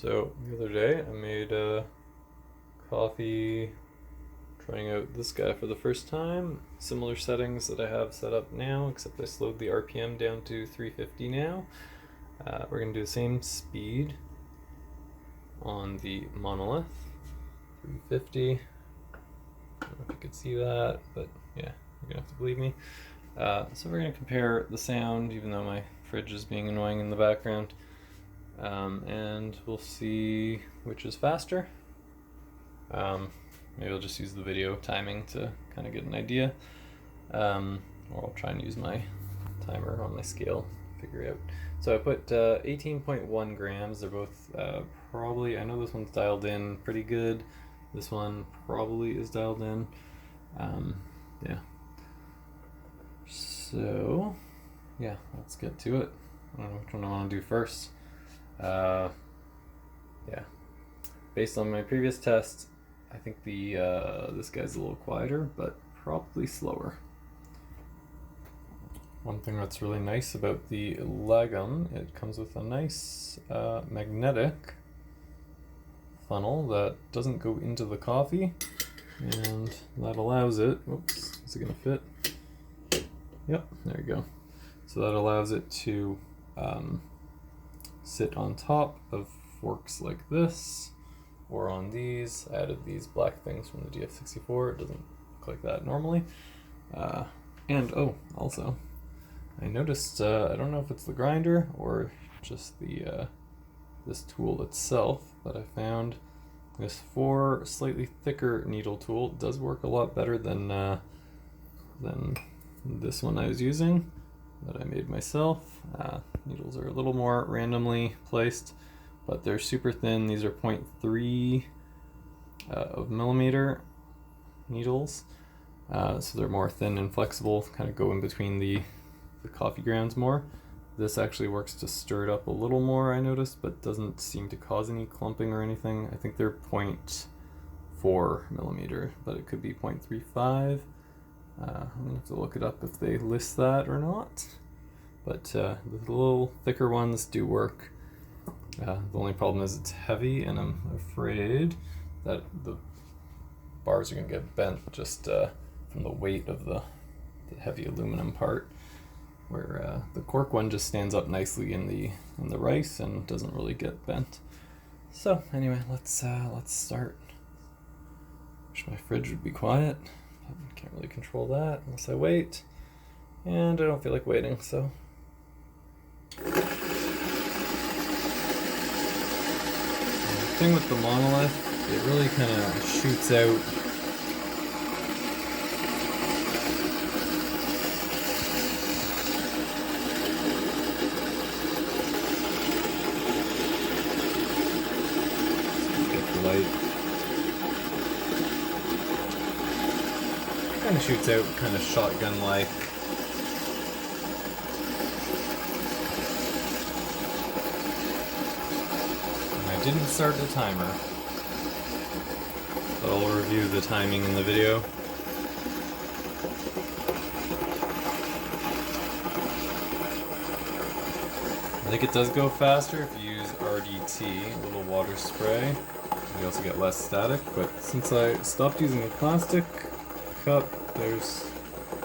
So the other day I made a coffee trying out this guy for the first time. Similar settings that I have set up now, except I slowed the RPM down to 350 now. We're going to do the same speed on the Monolith, 350. I don't know if you could see that, but yeah, you're going to have to believe me. So we're going to compare the sound, even though my fridge is being annoying in the background. And we'll see which is faster. Maybe I'll just use the video timing to kind of get an idea. Or I'll try and use my timer on my scale, figure out. So I put 18.1 grams. They're both probably, I know this one's dialed in pretty good. This one probably is dialed in. Yeah. So, yeah, let's get to it. I don't know which one I want to do first. Yeah. Based on my previous test, I think the this guy's a little quieter, but probably slower. One thing that's really nice about the Lagom, it comes with a nice magnetic funnel that doesn't go into the coffee, and that allows it, oops, is it gonna fit? Yep, there you go. So that allows it to sit on top of forks like this, or on these. I added these black things from the DF64. It doesn't look like that normally. And oh, also, I noticed, I don't know if it's the grinder or just the this tool itself, but I found this slightly thicker needle tool. It does work a lot better than this one I was using that I made myself. Needles are a little more randomly placed, but they're super thin. These are 0.3 of millimeter needles, so they're more thin and flexible, kind of go in between the coffee grounds more. This actually works to stir it up a little more, I noticed, but doesn't seem to cause any clumping or anything. I think they're 0.4 millimeter, but it could be 0.35. I'm gonna have to look it up if they list that or not. But the little thicker ones do work. The only problem is it's heavy, and I'm afraid that the bars are gonna get bent just from the weight of the heavy aluminum part. Where the cork one just stands up nicely in the rice and doesn't really get bent. So anyway, let's start. Wish my fridge would be quiet. I can't really control that unless I wait, and I don't feel like waiting, so. The thing with the Monolith, it really kind of shoots out kind of shoots out kind of shotgun-like. And I didn't start the timer, but I'll review the timing in the video. I think it does go faster if you use RDT, a little water spray. You also get less static, but since I stopped using the plastic cup, there's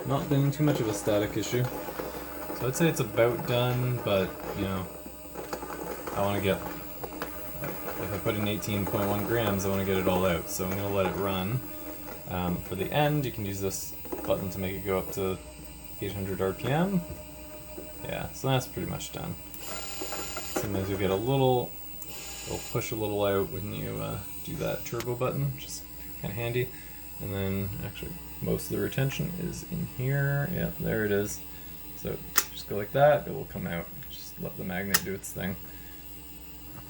not been too much of a static issue. So I'd say it's about done, but you know, I want to get, if I put in 18.1 grams, I want to get it all out. So I'm going to let it run. For the end, you can use this button to make it go up to 800 RPM. Yeah, so that's pretty much done. Sometimes you'll get it'll push a little out when you do that turbo button, which is kind of handy. And then actually most of the retention is in here. Yeah, there it is. So just go like that, it will come out. Just let the magnet do its thing.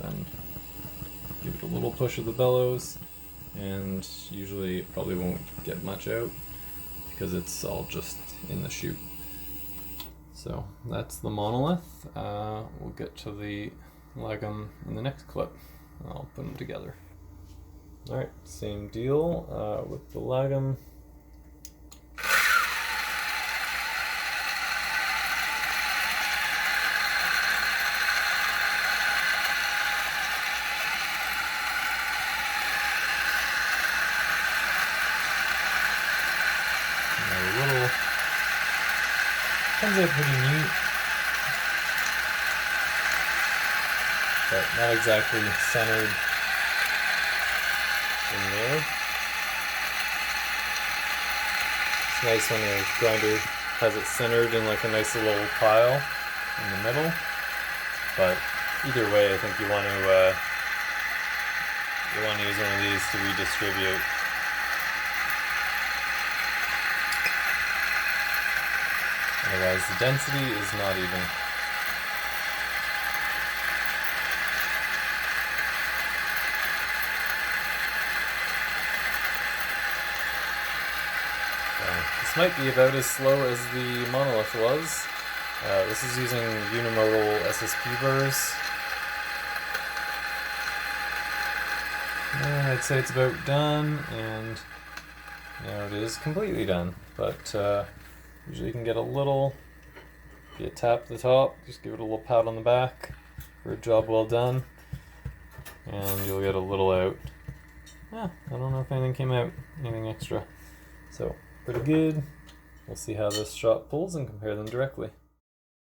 Then give it a little push of the bellows, and usually it probably won't get much out because it's all just in the chute. So that's the Monolith. We'll get to the Lagom in the next clip. I'll put them together. Alright, same deal with the Lagom. turns out pretty neat, but not exactly centered in there. It's nice when the grinder has it centered in like a nice little pile in the middle, but either way I think you want to use one of these to redistribute. Otherwise the density is not even. This might be about as slow as the Monolith was. This is using unimodal SSP Burrs. I'd say it's about done, and now it is completely done. But usually you can get a little, if you tap the top, just give it a little pat on the back for a job well done, and you'll get a little out. I don't know if anything came out, anything extra. So, pretty good. We'll see how this shot pulls and compare them directly.